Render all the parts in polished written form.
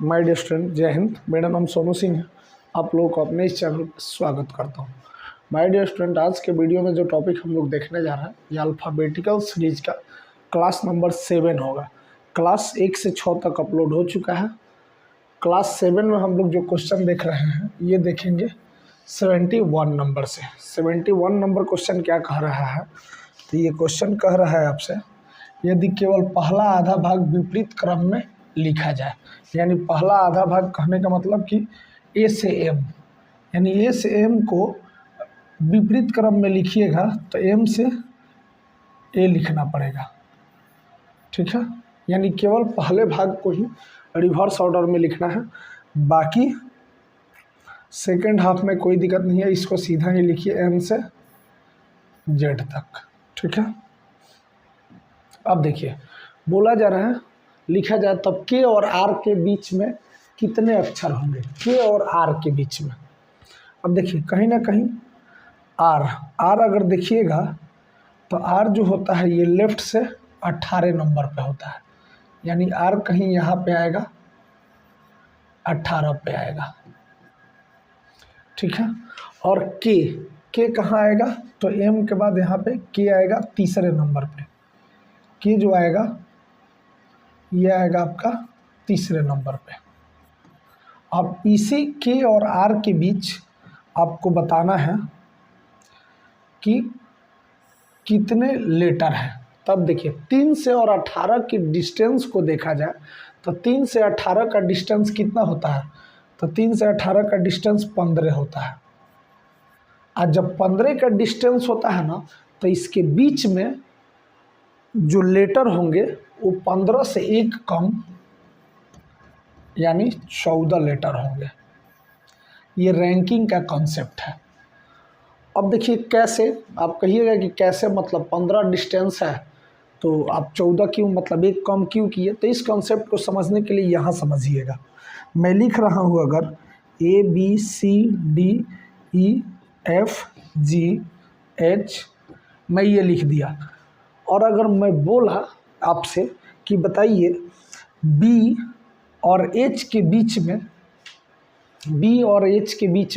My dear student, जय हिंद। मेरा नाम सोनू सिंह है। आप लोगों को अपने इस चैनल पर स्वागत करता हूं। माय डियर स्टूडेंट, आज के वीडियो में जो टॉपिक हम लोग देखने जा रहे हैं ये अल्फ़ाबेटिकल सीरीज का क्लास नंबर 7 होगा। क्लास 1 से 6 तक अपलोड हो चुका है। क्लास 7 में हम लोग जो क्वेश्चन देख रहे हैं ये देखेंगे 71 नंबर से। 71 नंबर क्वेश्चन क्या कह रहा है, तो ये क्वेश्चन कह रहा है आपसे, यदि केवल पहला आधा भाग विपरीत क्रम में लिखा जाए, यानी पहला आधा भाग कहने का मतलब कि ए से एम, यानी ए से एम को विपरीत क्रम में लिखिएगा तो एम से ए लिखना पड़ेगा, ठीक है। यानी केवल पहले भाग को ही रिवर्स ऑर्डर में लिखना है, बाकी सेकेंड हाफ में कोई दिक्कत नहीं है, इसको सीधा ही लिखिए एम से जेड तक, ठीक है। अब देखिए बोला जा रहा है लिखा जाए तब के और आर के बीच में कितने अक्षर होंगे, के और आर के बीच में। अब देखिए कहीं ना कहीं आर अगर देखिएगा तो आर जो होता है ये लेफ्ट से 18 नंबर पे होता है, यानी आर कहीं यहाँ पे आएगा 18 पे आएगा, ठीक है। और के कहाँ आएगा, तो एम के बाद यहाँ पे के आएगा तीसरे नंबर पे। के जो आएगा ये आएगा आपका तीसरे नंबर पे। अब इसी के और आर के बीच आपको बताना है कि कितने लेटर हैं। तब देखिए 3 से और 18 की डिस्टेंस को देखा जाए तो 3 से 18 का डिस्टेंस कितना होता है, तो 3 से 18 का डिस्टेंस 15 होता है। और जब 15 का डिस्टेंस होता है ना, तो इसके बीच में जो लेटर होंगे वो 15 से एक कम, यानी 14 लेटर होंगे। ये रैंकिंग का कॉन्सेप्ट है। अब देखिए कैसे, आप कहिएगा कि कैसे, मतलब 15 डिस्टेंस है तो आप 14 क्यों, मतलब एक कम क्यों किए, तो इस कॉन्सेप्ट को समझने के लिए यहाँ समझिएगा। मैं लिख रहा हूँ अगर ABCDEFGH, मैं ये लिख दिया, और अगर मैं बोला आपसे कि बताइए बी और एच के बीच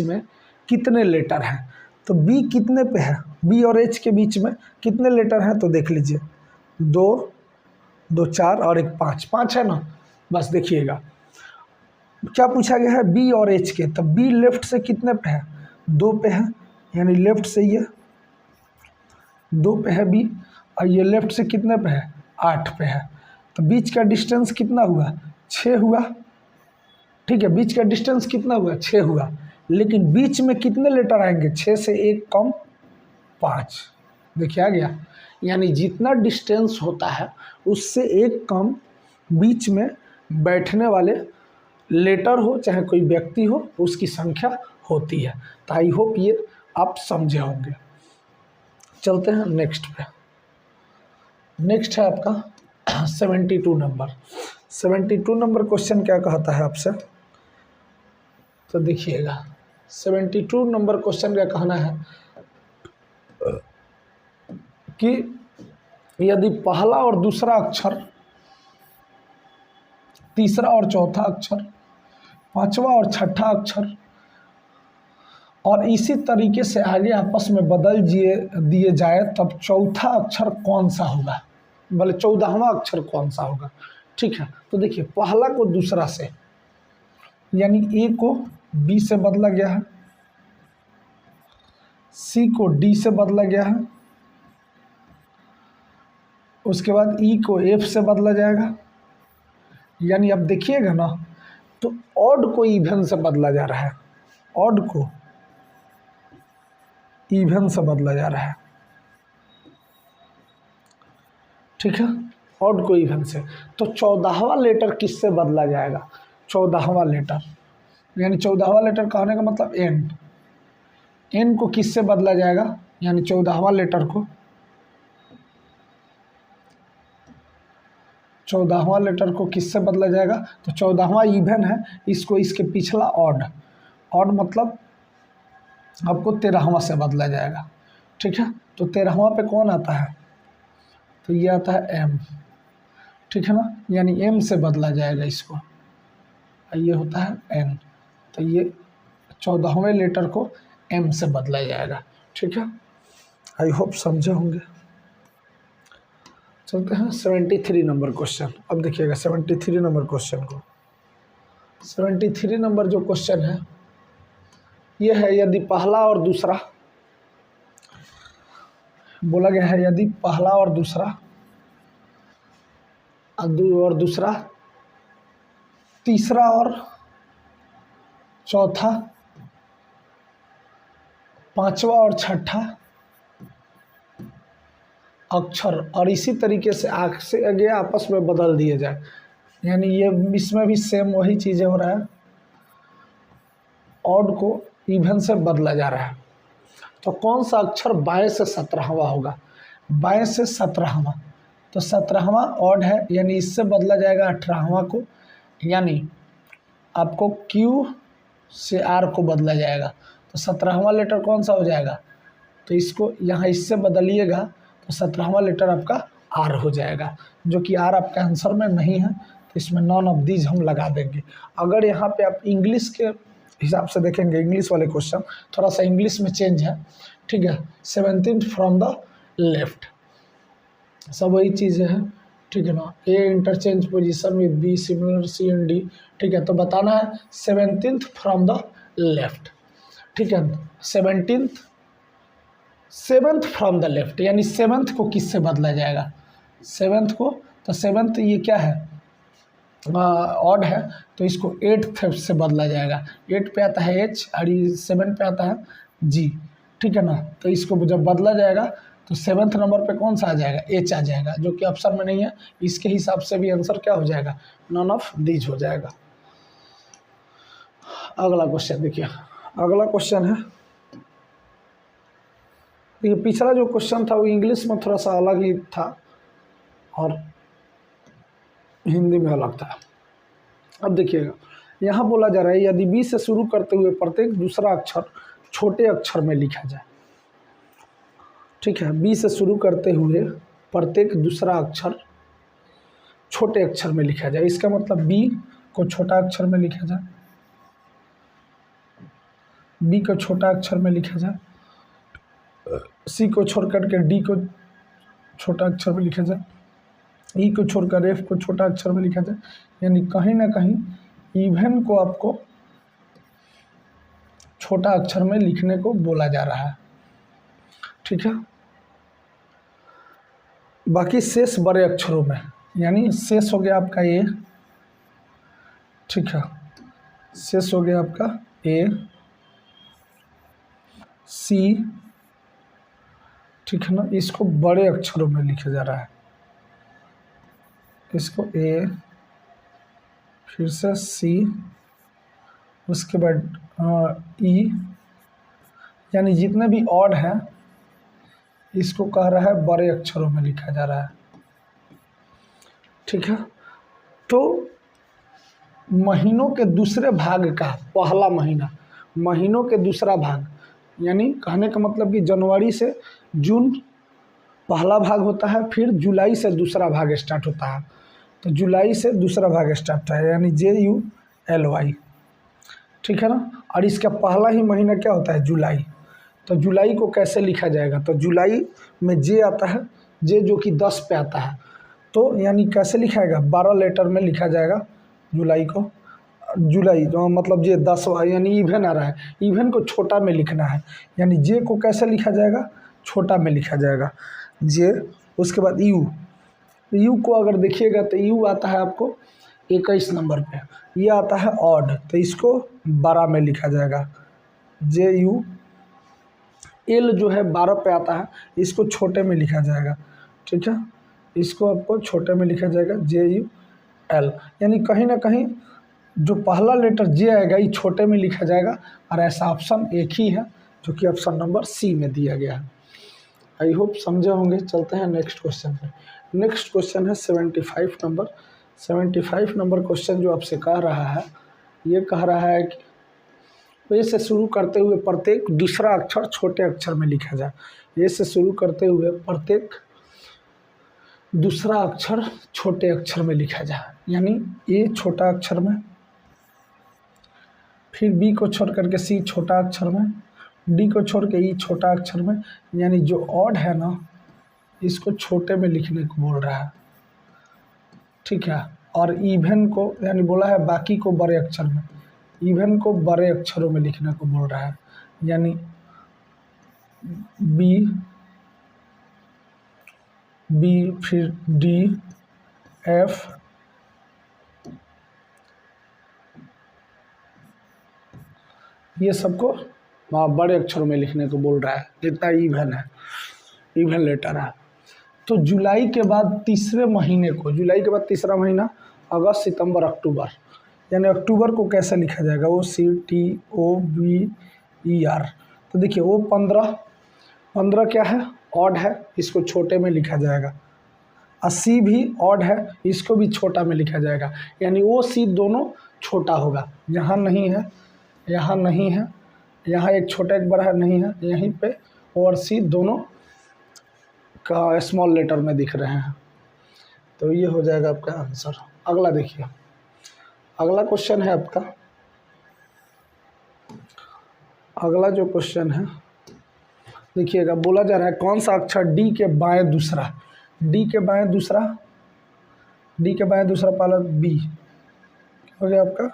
में कितने लेटर हैं, तो बी कितने पे है, बी और एच के बीच में कितने लेटर हैं, तो देख लीजिए 2 2 4 और एक 5 है ना। बस देखिएगा क्या पूछा गया है, बी और एच के, तो बी लेफ्ट से कितने पे है, 2 पे है, यानी लेफ्ट से ये 2 पे है बी, और ये लेफ्ट से कितने पे है, 8 पे है। तो बीच का डिस्टेंस कितना हुआ, 6 हुआ, ठीक है। बीच का डिस्टेंस कितना हुआ, 6 हुआ, लेकिन बीच में कितने लेटर आएंगे, 6 से एक कम 5। देखिए आ गया, यानी जितना डिस्टेंस होता है उससे एक कम बीच में बैठने वाले लेटर हो, चाहे कोई व्यक्ति हो, उसकी संख्या होती है। तो आई होप ये आप समझे होंगे। चलते हैं नेक्स्ट पे। नेक्स्ट है आपका 72 नंबर। 72 नंबर क्वेश्चन क्या कहता है आपसे, तो देखिएगा 72 नंबर क्वेश्चन का कहना है कि यदि पहला और दूसरा अक्षर, तीसरा और चौथा अक्षर, पांचवा और छठा अक्षर और इसी तरीके से आगे आपस में बदल दिए जाए तब चौथा अक्षर कौन सा होगा, भले 14वां अक्षर कौन सा होगा, ठीक है। तो देखिए पहला को दूसरा से, यानी ए को बी से बदला गया है, सी को डी से बदला गया है, उसके बाद ई को एफ से बदला जाएगा, यानी अब देखिएगा ना तो ऑड को इवन से बदला जा रहा है, ऑड को इवन से बदला जा रहा है, ठीक है, ऑड को इवन से। तो 14वां लेटर किससे बदला जाएगा, 14वां लेटर, यानी 14वां लेटर कहने का मतलब एन को किससे बदला जाएगा, यानी 14वां लेटर को, 14वां लेटर को किससे बदला जाएगा, तो 14वां इवन है, इसको इसके पिछला ऑड मतलब आपको 13वां से बदला जाएगा, ठीक है। तो 13वां पे कौन आता है, तो ये आता है एम, ठीक है ना, यानी एम से बदला जाएगा इसको। और ये होता है एन, तो ये 14वें लेटर को एम से बदला जाएगा। ठीक है, आई होप समझे होंगे। चलते हैं 73 नंबर क्वेश्चन। अब देखिएगा 73 नंबर क्वेश्चन को। 73 नंबर जो क्वेश्चन है ये है, यदि पहला और दूसरा बोला गया है, यदि पहला और दूसरा तीसरा और चौथा, पांचवा और छठा अक्षर और इसी तरीके से आगे आपस में बदल दिए जाए, यानी ये इसमें भी सेम वही चीज़ें हो रहा है, ऑड को इवन से बदला जा रहा है। तो कौन सा अक्षर बाएं से 17वां होगा? बाएं से 17वां, तो 17वां ऑड है, यानी इससे बदला जाएगा 18वां को, यानी आपको Q से R को बदला जाएगा। तो 17वां लेटर कौन सा हो जाएगा? तो इसको यहाँ इससे बदलिएगा तो 17वां लेटर आपका R हो जाएगा, जो कि R आपका आंसर में नहीं है, तो इसमें नॉन ऑफ दीज हम लगा देंगे। अगर यहाँ पे आप इंग्लिश के हिसाब से देखेंगे, इंग्लिश वाले क्वेश्चन थोड़ा सा इंग्लिश में चेंज है। ठीक है, 17th फ्रॉम द लेफ्ट, सब वही चीज़ें हैं। ठीक है ना, A interchange position with B similar C and D. ठीक है, तो बताना है 17th फ्रॉम द लेफ्ट। ठीक है, 7th फ्रॉम द लेफ्ट, यानी 7th को किससे बदला जाएगा? 7th को, तो 7th ये क्या है? ऑड है, तो इसको 8th से बदला जाएगा। 8 पे आता है H और 7 पे आता है G। ठीक है ना, तो इसको जब बदला जाएगा तो 7th नंबर पे कौन सा आ जाएगा? H आ जाएगा, जो कि ऑप्शन में नहीं है। इसके हिसाब से भी आंसर क्या हो जाएगा? नॉन ऑफ दीज हो जाएगा। अगला क्वेश्चन देखिए, अगला क्वेश्चन है, देखिए पिछला जो क्वेश्चन था वो इंग्लिश में थोड़ा सा अलग ही था और हिंदी में अलग था। अब देखिएगा, यहाँ बोला जा रहा है यदि बी से शुरू करते हुए प्रत्येक दूसरा अक्षर छोटे अक्षर में लिखा जाए। ठीक है, बी से शुरू करते हुए प्रत्येक दूसरा अक्षर छोटे अक्षर में लिखा जाए। इसका मतलब बी को छोटा अक्षर में लिखा जाए, बी को छोटा अक्षर में लिखा जाए, सी को छोड़ करके डी को छोटा अक्षर में लिखा जाए, ई को छोड़कर एफ को छोटा अक्षर में लिखा जाए। यानी कहीं ना कहीं इवन को आपको छोटा अक्षर में लिखने को बोला जा रहा है। ठीक है, बाकी शेष बड़े अक्षरों में, यानी शेष हो गया आपका ए। ठीक है, शेष हो गया आपका ए, सी। ठीक है ना, इसको बड़े अक्षरों में लिखा जा रहा है, इसको ए, फिर से सी, उसके बाद ई, यानी जितने भी ऑड हैं इसको कह रहा है बड़े अक्षरों में लिखा जा रहा है। ठीक है, तो महीनों के दूसरे भाग का पहला महीना, महीनों के दूसरा भाग, यानी कहने का मतलब कि जनवरी से जून पहला भाग होता है, फिर जुलाई से दूसरा भाग स्टार्ट होता है। तो जुलाई से दूसरा भाग स्टार्ट है, यानी JULY। ठीक है ना, और इसका पहला ही महीना क्या होता है? जुलाई। तो जुलाई को कैसे लिखा जाएगा? तो जुलाई में जे आता है, जे जो कि 10 पे आता है, तो यानी कैसे लिखाएगा? 12 लेटर में लिखा जाएगा जुलाई को। जुलाई जो मतलब जे 10, यानी इवन आ रहा है, इवन को छोटा में लिखना है, यानी जे को कैसे लिखा जाएगा? छोटा में लिखा जाएगा जे। उसके बाद यू, यू को अगर देखिएगा तो यू आता है आपको 21 नंबर पे, ये आता है ऑड, तो इसको 12 में लिखा जाएगा JU। एल जो है 12 पे आता है, इसको छोटे में लिखा जाएगा। ठीक है, इसको आपको छोटे में लिखा जाएगा JUL, यानी कहीं ना कहीं जो पहला लेटर जे आएगा ये छोटे में लिखा जाएगा, और ऐसा ऑप्शन एक ही है जो कि ऑप्शन नंबर सी में दिया गया है। आई होप समझे होंगे। चलते हैं नेक्स्ट क्वेश्चन पे। नेक्स्ट क्वेश्चन है 75 नंबर। 75 नंबर क्वेश्चन जो आपसे कह रहा है, ये कह रहा है कि ए से शुरू करते हुए प्रत्येक दूसरा अक्षर छोटे अक्षर में लिखा जाए। ए से शुरू करते हुए प्रत्येक दूसरा अक्षर छोटे अक्षर में लिखा जाए, यानी ए छोटा अक्षर में, फिर बी को छोड़ करके सी छोटा अक्षर में, डी को छोड़ के ई छोटा अक्षर में, यानी जो ऑड है ना इसको छोटे में लिखने को बोल रहा है, ठीक है। और इवन को यानी बोला है बाकी को बड़े अक्षर में, इवन को बड़े अक्षरों में लिखने को बोल रहा है, यानी बी, बी फिर डी, एफ, ये सबको बड़े अक्षरों में लिखने को बोल रहा है, जितना इवन है, इवन लेटर है। तो जुलाई के बाद तीसरे महीने को, जुलाई के बाद तीसरा महीना अगस्त सितंबर अक्टूबर, यानी अक्टूबर को कैसे लिखा जाएगा, OCTOBER। तो देखिए वो 15 क्या है, ऑड है, इसको छोटे में लिखा जाएगा। 80 भी ऑड है, इसको भी छोटा में लिखा जाएगा, यानी OC दोनों छोटा होगा। यहाँ नहीं है, यहाँ नहीं है, यहाँ एक छोटा एक बड़ा है नहीं है, यहीं पे और C दोनों का स्मॉल लेटर में दिख रहे हैं। तो ये हो जाएगा आपका आंसर। अगला देखिए, अगला क्वेश्चन है आपका, अगला जो क्वेश्चन है देखिएगा, बोला जा रहा है कौन सा अक्षर डी के बाएं दूसरा, डी के बाएं दूसरा, डी के बाएं दूसरा पहला बी हो गया आपका,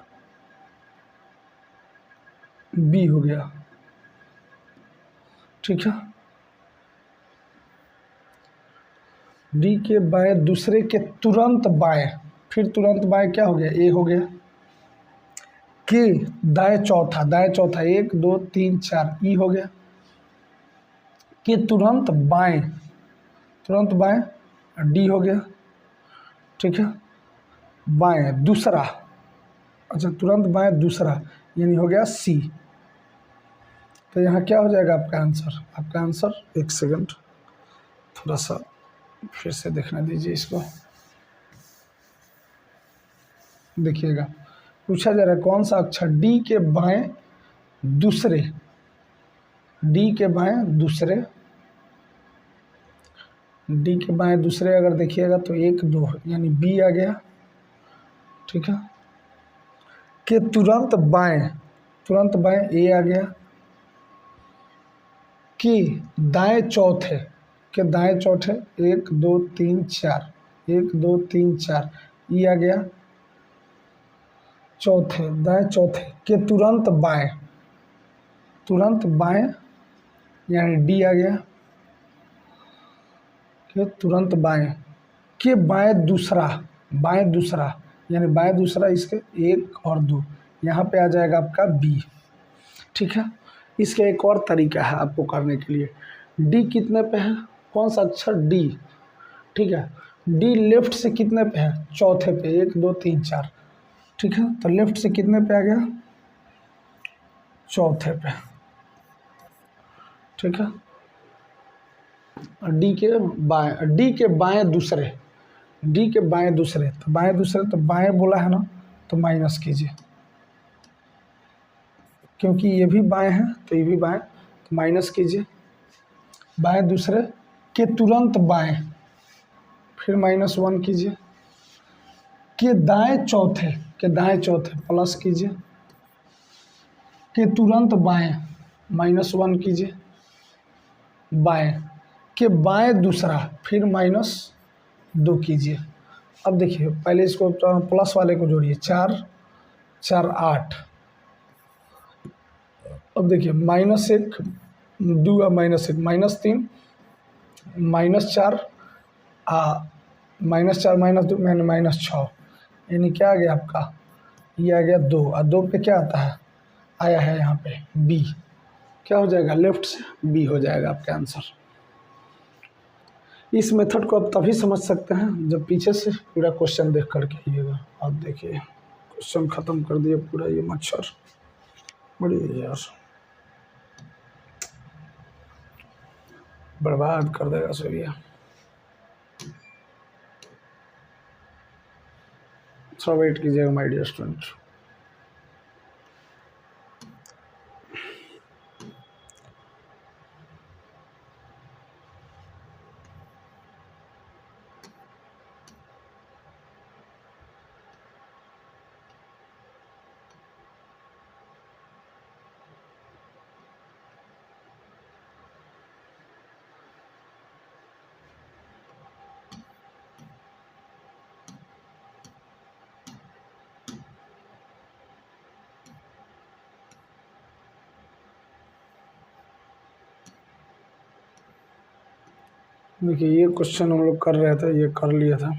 बी हो गया, ठीक है। डी के बाएं दूसरे के तुरंत बाएं, फिर तुरंत बाएं क्या हो गया, ए हो गया। के दाएं चौथा, दाएं चौथा 1 2 3 4 ई हो गया। के तुरंत बाएं, तुरंत बाएं डी हो गया, ठीक है। बाएं दूसरा, अच्छा तुरंत बाएं दूसरा यानी हो गया सी। तो यहाँ क्या हो जाएगा आपका आंसर, आपका आंसर, एक सेकंड थोड़ा सा फिर से देखने दीजिए इसको। देखिएगा पूछा जा रहा है कौन सा अक्षर डी के बाएं दूसरे, डी के बाएं दूसरे, डी के बाएं दूसरे अगर देखिएगा तो 1 2 यानी बी आ गया, ठीक है। के तुरंत बाएं, तुरंत बाएं ए आ गया। के दाएं चौथे, के दाएं चौथे 1 2 3 4, 1 2 3 4 ई आ गया। चौथे, दाएं चौथे के तुरंत बाएं, तुरंत बाएं यानी डी आ गया। के तुरंत बाएं, के बाएं दूसरा, बाएं दूसरा यानी बाएं दूसरा इसके 1 और 2, यहाँ पे आ जाएगा आपका बी, ठीक है। इसका एक और तरीका है आपको करने के लिए, डी कितने पे है, कौन सा अक्षर डी, ठीक है। डी लेफ्ट से कितने पे है, चौथे पे 1 2 3 4, ठीक है। तो लेफ्ट से कितने पे आ गया, चौथे पे, ठीक है। डी के बाएं, डी के बाएं दूसरे, डी के बाएं दूसरे, तो बाएं दूसरे तो बाएं बोला है ना, तो माइनस कीजिए, क्योंकि ये भी बाएं है तो ये भी बाएं, तो माइनस कीजिए। बाएं दूसरे के तुरंत बाएं, फिर -1 कीजिए। के दाएं चौथे, के दाएं चौथे प्लस कीजिए। के तुरंत बाएं -1 कीजिए। बाएं के बाएं दूसरा फिर -2 कीजिए। अब देखिए पहले इसको प्लस वाले को जोड़िए, 4 4 8। अब देखिए -1 2 -1 -3 -4 -4 -2 मैंने -6, यानी क्या आ गया आपका, ये आ गया 2, और 2 पे क्या आता है, आया है यहाँ पे बी, क्या हो जाएगा, लेफ्ट से बी हो जाएगा आपका आंसर। इस मेथड को आप तभी समझ सकते हैं जब पीछे से पूरा क्वेश्चन देख करके आइएगा। आप देखिए क्वेश्चन ख़त्म कर दिए पूरा, ये मच्छर बड़ी यार बर्बाद कर देगा सब ये। थोड़ा वेट कीजिएगा माय डियर स्टूडेंट। देखिए ये क्वेश्चन हम लोग कर रहे थे, ये कर लिया था।